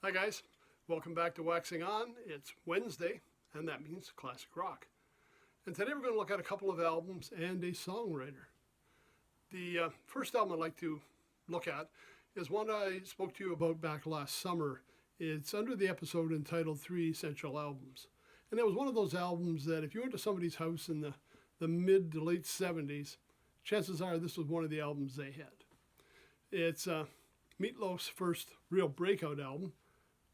Hi guys, welcome back to Waxing On. It's Wednesday, and that means classic rock. And today we're going to look at a couple of albums and a songwriter. The first album I'd like to look at is one I spoke to you about back last summer. It's under the episode entitled 3 Essential Albums. And it was one of those albums that if you went to somebody's house in the mid to late 70s, chances are this was one of the albums they had. It's Meat Loaf's first real breakout album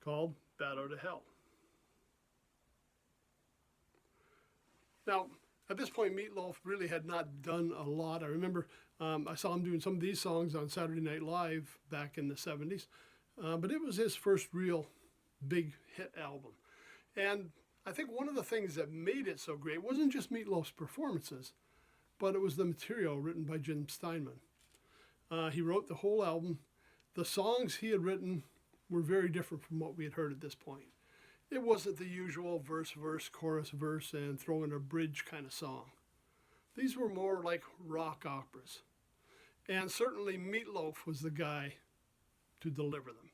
called Bat Out of Hell. Now, at this point, Meat Loaf really had not done a lot. I remember I saw him doing some of these songs on Saturday Night Live back in the 70s, but it was his first real big hit album. And I think one of the things that made it so great wasn't just Meat Loaf's performances, but it was the material written by Jim Steinman. He wrote the whole album. The songs he had written were very different from what we had heard at this point. It wasn't the usual verse, chorus, verse, and throw in a bridge kind of song. These were more like rock operas. And certainly Meat Loaf was the guy to deliver them.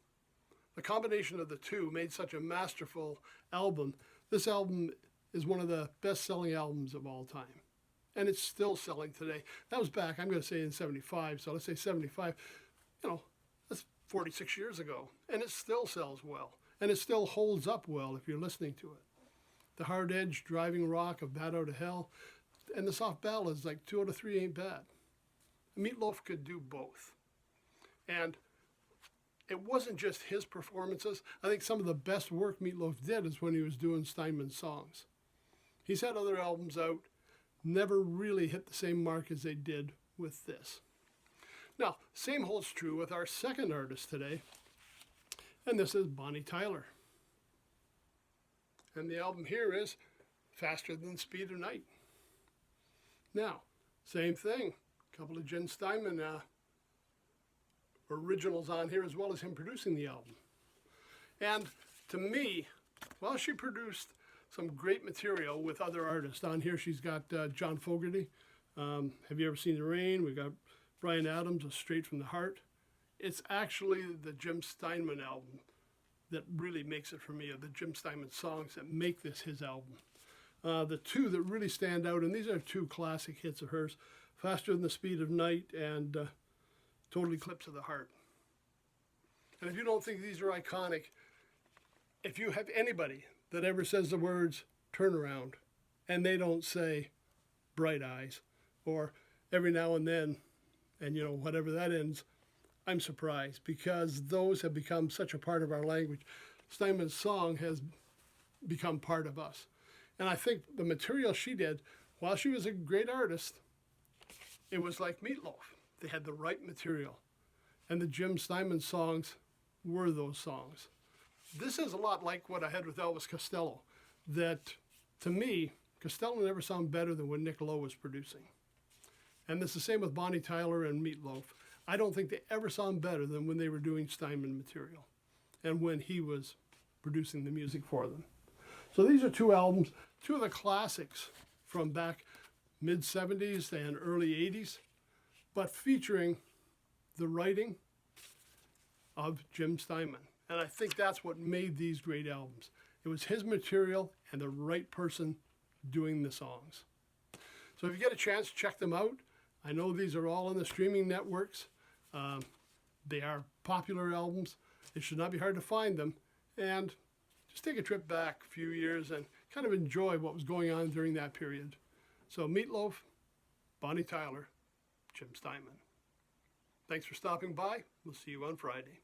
The combination of the two made such a masterful album. This album is one of the best-selling albums of all time. And it's still selling today. That was back, I'm going to say in 75, so let's say 75. That's 46 years ago. And it still sells well. And it still holds up well if you're listening to it. The hard-edged driving rock of Bat Out of Hell and the soft ballads like 2 out of 3 ain't bad. Meat Loaf could do both. And it wasn't just his performances. I think some of the best work Meat Loaf did is when he was doing Steinman songs. He's had other albums out, never really hit the same mark as they did with this. Now, same holds true with our second artist today, and this is Bonnie Tyler. And the album here is Faster Than the Speed of Night. Now, same thing, a couple of Jim Steinman originals on here as well as him producing the album. And to me, well, she produced some great material with other artists. On here she's got John Fogerty, Have You Ever Seen the Rain? We got Bryan Adams, A Straight from the Heart. It's actually the Jim Steinman album that really makes it for me, or the Jim Steinman songs that make this his album. The two that really stand out, and these are two classic hits of hers, Faster Than the Speed of Night and Total Eclipse of the Heart. And if you don't think these are iconic, if you have anybody that ever says the words turn around and they don't say bright eyes or every now and then, and whatever that ends, I'm surprised, because those have become such a part of our language. Steinman's song has become part of us. And I think the material she did, while she was a great artist, it was like Meat Loaf. They had the right material. And the Jim Steinman songs were those songs. This is a lot like what I had with Elvis Costello, that to me, Costello never sounded better than when Nick Lowe was producing. And it's the same with Bonnie Tyler and Meat Loaf. I don't think they ever sound better than when they were doing Steinman material and when he was producing the music for them. So these are two albums, two of the classics from back mid-70s and early 80s, but featuring the writing of Jim Steinman. And I think that's what made these great albums. It was his material and the right person doing the songs. So if you get a chance, check them out. I know these are all on the streaming networks. They are popular albums. It should not be hard to find them. And just take a trip back a few years and kind of enjoy what was going on during that period. So Meat Loaf, Bonnie Tyler, Jim Steinman. Thanks for stopping by. We'll see you on Friday.